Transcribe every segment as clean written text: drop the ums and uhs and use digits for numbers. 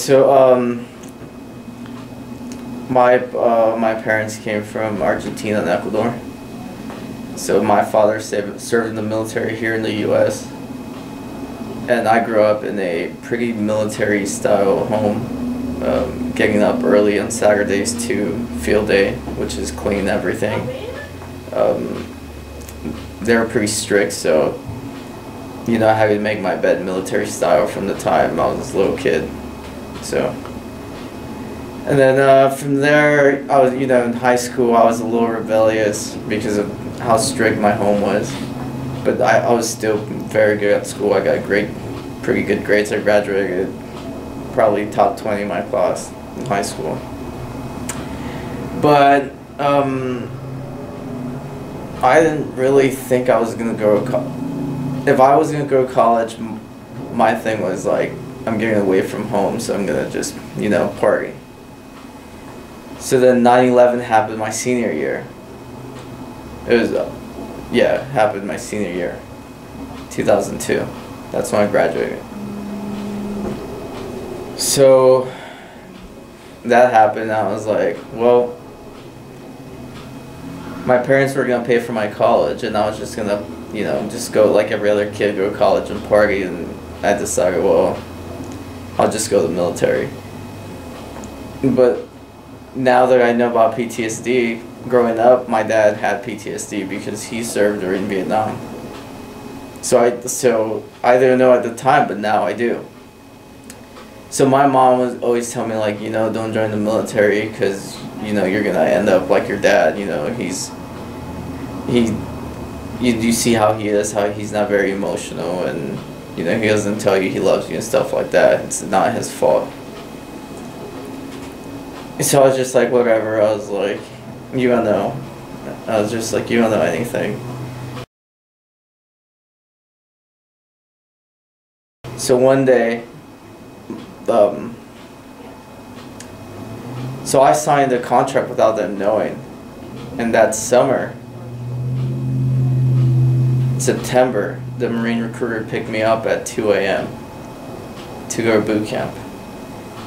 So, my parents came from Argentina and Ecuador. So my father served in the military here in the U.S. And I grew up in a pretty military-style home, getting up early on Saturdays to field day, which is clean everything. They were pretty strict, so I had to make my bed military style from the time I was a little kid. So, and then from there, I was, in high school, I was a little rebellious because of how strict my home was. But I was still very good at school. I got pretty good grades. I graduated probably top 20 in my class in high school. But I didn't really think I was gonna go to college. If I was gonna go to college, my thing was like, I'm getting away from home, so I'm gonna just, party. So then 9/11 happened my senior year. It was, happened my senior year, 2002. That's when I graduated. So that happened, I was like, well, my parents were gonna pay for my college, and I was just gonna, just go like every other kid, go to college and party, and I decided, well, I'll just go to the military. But now that I know about PTSD, growing up, my dad had PTSD because he served during Vietnam. So I didn't know at the time, but now I do. So my mom was always telling me, like, don't join the military because, you're going to end up like your dad. You see how he is, how he's not very emotional, and, he doesn't tell you he loves you and stuff like that. It's not his fault. So I was just like, whatever. I was like, you don't know. I was just like, you don't know anything. So one day, so I signed a contract without them knowing. And that summer, September, the Marine recruiter picked me up at 2 a.m. to go to boot camp.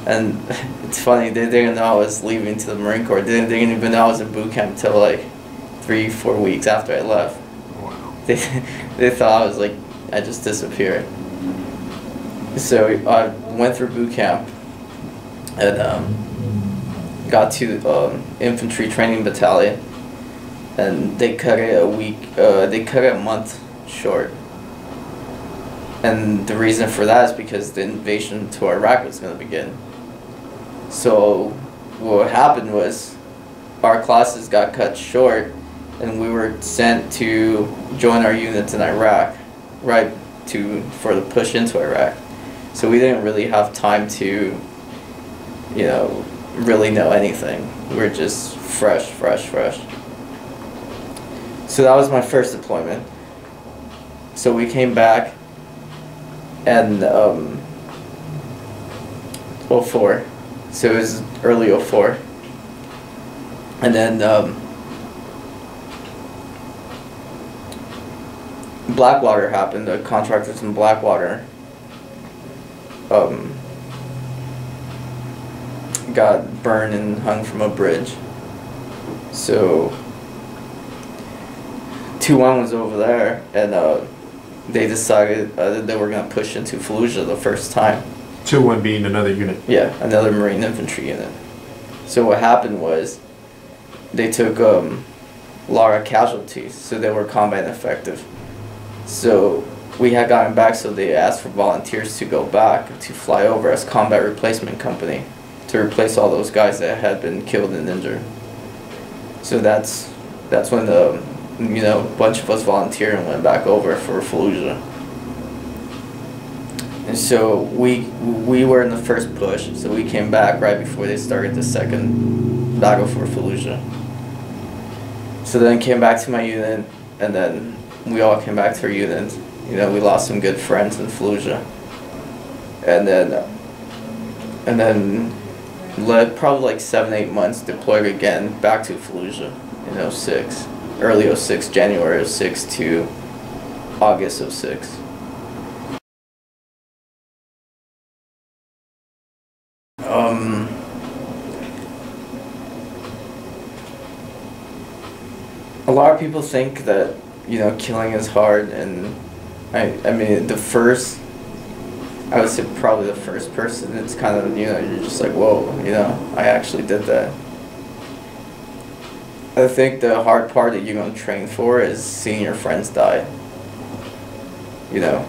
And it's funny, they didn't know I was leaving to the Marine Corps. They didn't even know I was in boot camp until like 3-4 weeks after I left. Wow. They thought I was like, I just disappeared. So I went through boot camp and got to infantry training battalion, and they cut it a month short. And the reason for that is because the invasion to Iraq was going to begin. So what happened was our classes got cut short, and we were sent to join our units in Iraq, for the push into Iraq. So we didn't really have time to, really know anything. We were just fresh. So that was my first deployment. So we came back, and 04. So it was early 04. And then Blackwater happened. The contractors in Blackwater got burned and hung from a bridge. So 2-1 was over there, and they decided that they were going to push into Fallujah the first time. 2-1 being another unit. Yeah, another Marine infantry unit. So what happened was they took a lot of casualties, so they were combat ineffective. So we had gotten back, so they asked for volunteers to go back to fly over as combat replacement company to replace all those guys that had been killed and injured. So that's when a bunch of us volunteered and went back over for Fallujah. And so we were in the first push, so we came back right before they started the second battle for Fallujah. So then came back to my unit, and then we all came back to our units. We lost some good friends in Fallujah. And then led probably like 7-8 months, deployed again back to Fallujah in 06. Early 06, January 06 to August 06. people think that, you know, killing is hard, and I mean, I would say probably the first person, it's kind of, you know, you're just like, whoa, you know, I actually did that. I think the hard part that you're going to train for is seeing your friends die. You know,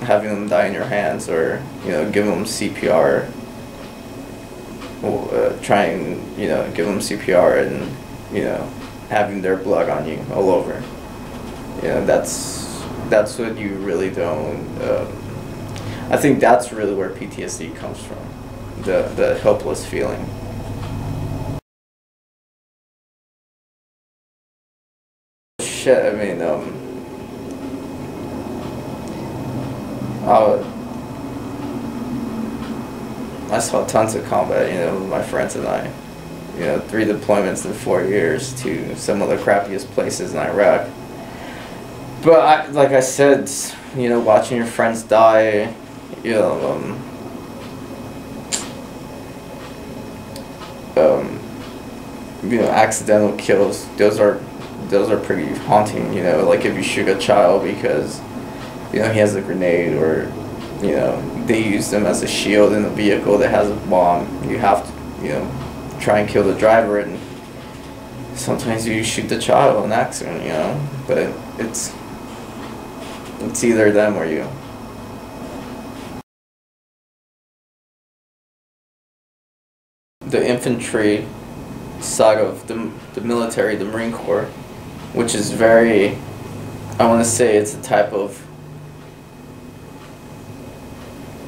having them die in your hands, or, you know, giving them CPR. Trying, you know, give them CPR and, you know, having their blood on you all over. You know, that's what you really don't. I think that's really where PTSD comes from, the helpless feeling. Shit, I mean, I saw tons of combat, you know, with my friends and I. You know, 3 deployments in 4 years to some of the crappiest places in Iraq. But like I said, you know, watching your friends die, you know, you know, accidental kills. Those are pretty haunting. You know, like if you shoot a child because, you know, he has a grenade, or, you know, they use them as a shield in a vehicle that has a bomb. You have to, you know, try and kill the driver, and sometimes you shoot the child in accident, you know, but it's either them or you. The infantry side of the military, the Marine Corps, which is very, I want to say it's a type of,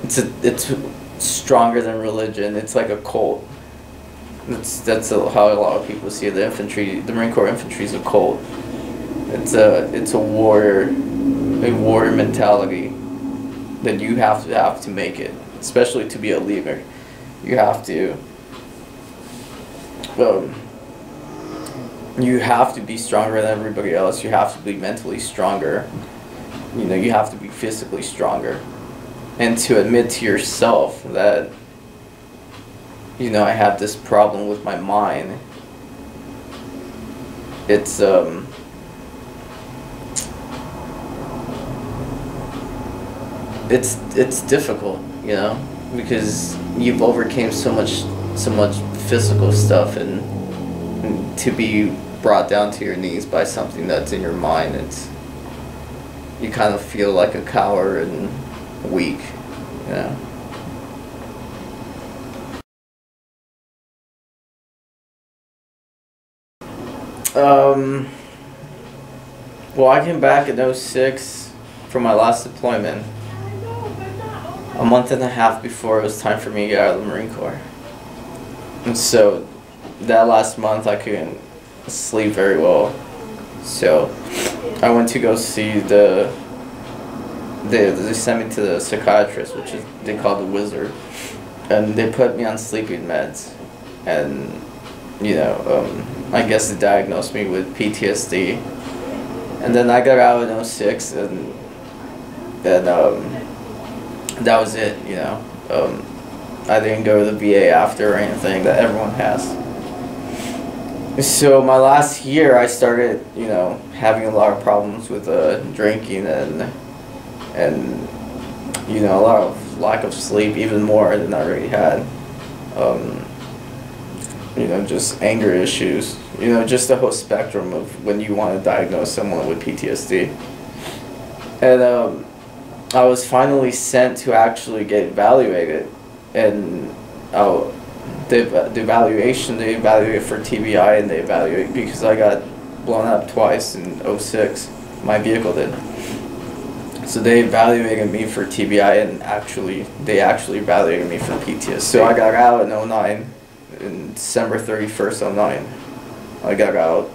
it's stronger than religion. It's like a cult. That's how a lot of people see it. The infantry, the Marine Corps infantry is a cult. It's a warrior mentality that you have to make it, especially to be a leader. You have to. You have to be stronger than everybody else. You have to be mentally stronger. You know, you have to be physically stronger. And to admit to yourself that, you know, I have this problem with my mind, it's difficult, you know, because you've overcame so much physical stuff, and to be brought down to your knees by something that's in your mind, you kind of feel like a coward and weak, you know. Well, I came back in 2006 from my last deployment, a month and a half before it was time for me to get out of the Marine Corps. And so that last month I couldn't sleep very well. So I went to go see they sent me to the psychiatrist, which is, they call the wizard. And they put me on sleeping meds. And, you know, I guess they diagnosed me with PTSD. And then I got out in 2006, and that was it, you know. I didn't go to the VA after or anything that everyone has. So my last year I started, you know, having a lot of problems with drinking and you know, a lot of lack of sleep, even more than I already had. You know, just anger issues, you know, just the whole spectrum of when you want to diagnose someone with PTSD. And I was finally sent to actually get evaluated, and the evaluation, they evaluate for TBI, and they evaluate because I got blown up twice in 2006, my vehicle did. So they evaluated me for TBI, and they actually evaluated me for PTSD. So I got out in 2009, in December 31st, 2009. I got out,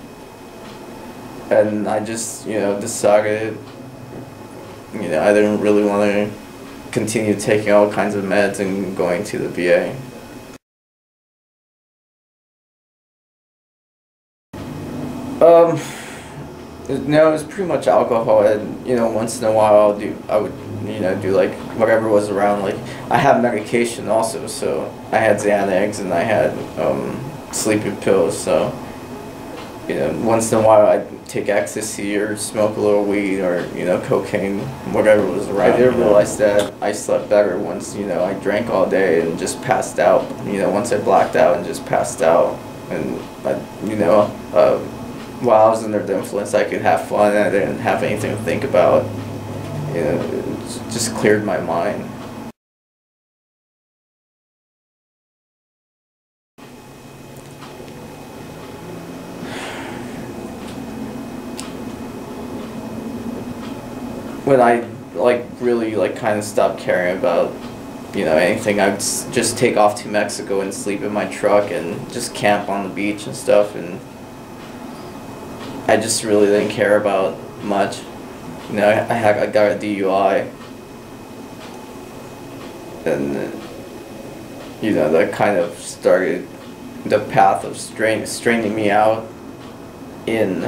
and I just, you know, decided, you know, I didn't really want to continue taking all kinds of meds and going to the VA. No, it's pretty much alcohol, and, you know, once in a while I would, you know, do like whatever was around. Like, I have medication also, so I had Xanax and I had sleeping pills, so You know, once in a while I'd take ecstasy or smoke a little weed or, you know, cocaine, whatever was around. I did realize that I slept better once, you know, I drank all day and just passed out. You know, once I blacked out and just passed out. And, you know, while I was under the influence, I could have fun and I didn't have anything to think about. You know, it just cleared my mind. When I like really like kind of stopped caring about, you know, anything, I'd just take off to Mexico and sleep in my truck and just camp on the beach and stuff, and I just really didn't care about much. You know, I got a DUI, and you know, that kind of started the path of straining me out in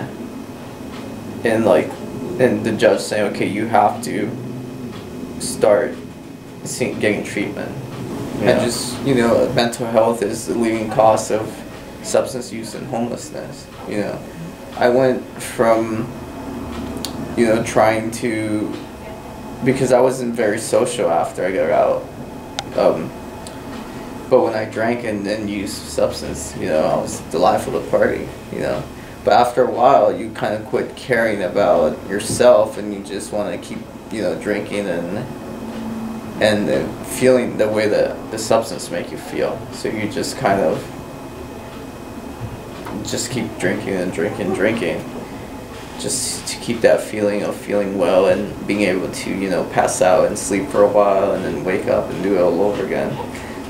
the judge saying, okay, you have to start getting treatment. And just, you know, mental health is the leading cause of substance use and homelessness. You know, I went from, you know, trying to, because I wasn't very social after I got out. But when I drank and used substance, you know, I was the life of the party, you know. But after a while, you kind of quit caring about yourself, and you just want to keep, you know, drinking and feeling the way that the substance make you feel. So you just kind of just keep drinking and drinking, just to keep that feeling of feeling well and being able to, you know, pass out and sleep for a while and then wake up and do it all over again.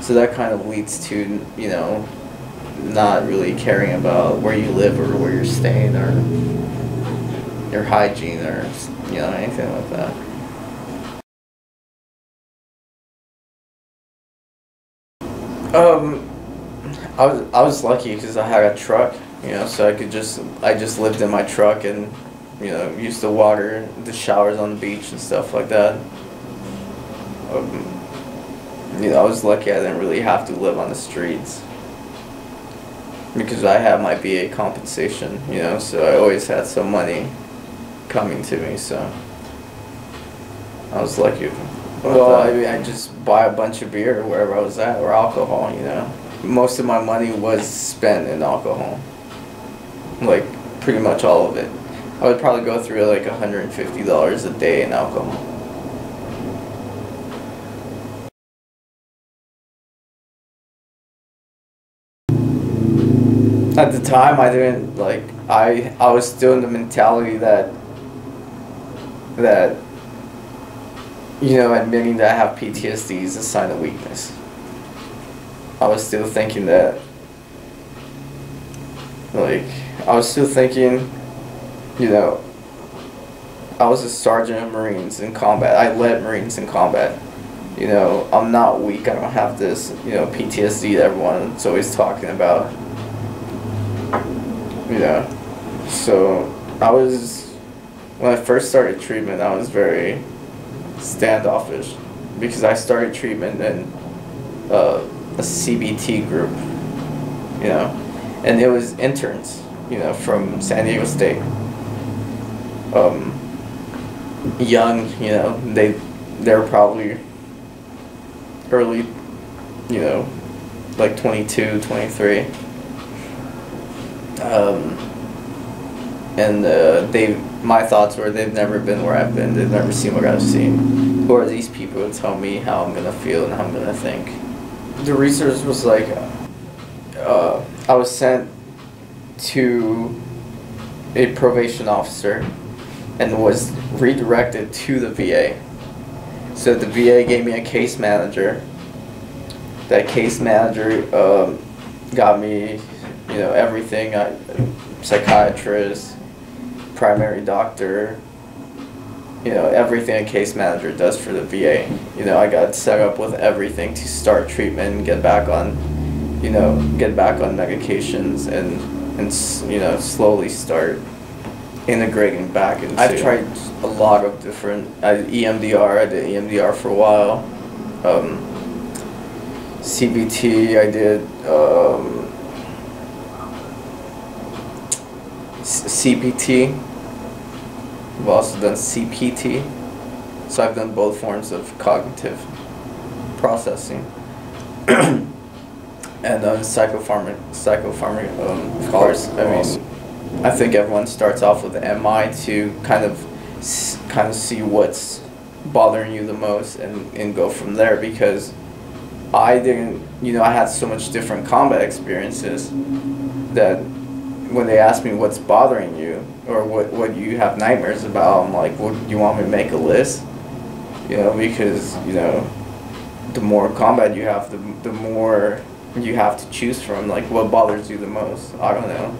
So that kind of leads to, you know, not really caring about where you live or where you're staying or your hygiene or, you know, anything like that. I was lucky because I had a truck, you know, so I just lived in my truck and, you know, used to water the showers on the beach and stuff like that. You know, I was lucky I didn't really have to live on the streets because I had my VA compensation, you know, so I always had some money coming to me, so I was lucky. Well, I mean, I just buy a bunch of beer wherever I was at, or alcohol, you know. Most of my money was spent in alcohol, like pretty much all of it. I would probably go through like $150 a day in alcohol. At the time, I didn't, like, I was still in the mentality that, you know, admitting that I have PTSD is a sign of weakness. I was still thinking that, like, I was still thinking, you know, I was a sergeant of Marines in combat. I led Marines in combat. You know, I'm not weak. I don't have this, you know, PTSD that everyone's always talking about. Yeah. So when I first started treatment, I was very standoffish because I started treatment in a CBT group, you know, and it was interns, you know, from San Diego State. Young, you know, they were probably early, you know, like 22, 23. My thoughts were they've never been where I've been, they've never seen what I've seen. Who are these people to tell me how I'm gonna feel and how I'm gonna think? The research was like, I was sent to a probation officer and was redirected to the VA. So the VA gave me a case manager. That case manager got me, you know, everything, psychiatrist, primary doctor, you know, everything a case manager does for the VA. You know, I got set up with everything to start treatment and get back on medications and you know, slowly start integrating back into. I've tried a lot of different, EMDR, I did EMDR for a while. CBT, I did, CPT. I've also done CPT. So I've done both forms of cognitive processing. And of course. I mean, I think everyone starts off with the MI to kind of see what's bothering you the most and go from there, because I didn't, I had so much different combat experiences that when they ask me what's bothering you or what you have nightmares about, I'm like, well, you want me to make a list? Because, the more combat you have, the more you have to choose from, like, what bothers you the most. I don't know,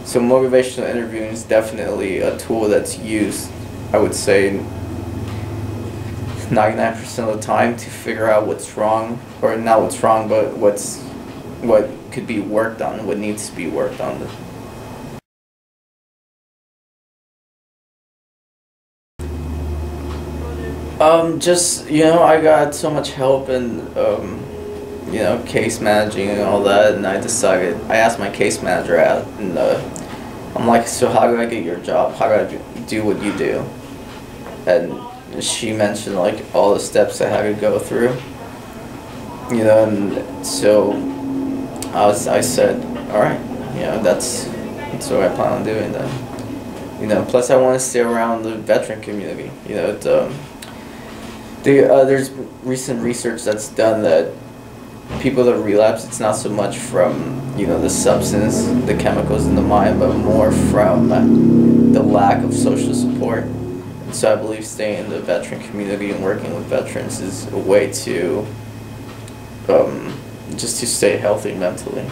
So motivational interviewing is definitely a tool that's used, I would say, 99% of the time to figure out what's wrong, or not what's wrong, but what could be worked on, what needs to be worked on. I got so much help and, case managing and all that, and I asked my case manager out, and I'm like, so how do I get your job? How do I do what you do? And she mentioned, like, all the steps I had to go through, and so I said, all right, that's what I plan on doing then. Plus I want to stay around the veteran community. There's recent research that's done that people that relapse, it's not so much from, the substance, the chemicals in the mind, but more from the lack of social support. And so I believe staying in the veteran community and working with veterans is a way to, just to stay healthy mentally.